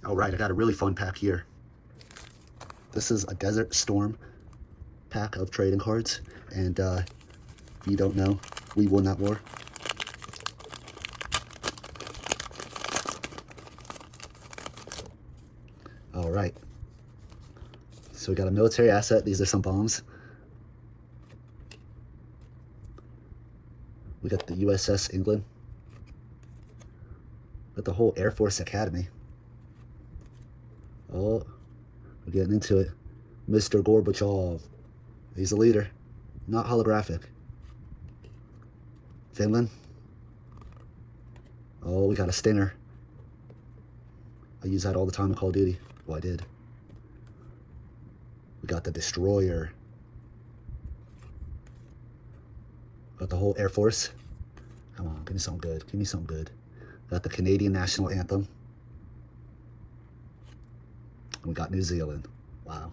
All right, I got a really fun pack here. This is a Desert Storm pack of trading cards, and if you don't know, we won that war. All right, so we got a military asset. These are some bombs. We got the USS England. Got the whole Air Force Academy. Oh, we're getting into it. Mr. Gorbachev. He's a leader, not holographic. Finland. Oh, we got a Stinger. I use that all the time in Call of Duty. Well, I did. We got the Destroyer. Got the whole Air Force. Come on, give me something good. Give me something good. Got the Canadian National Anthem. And we got New Zealand. Wow.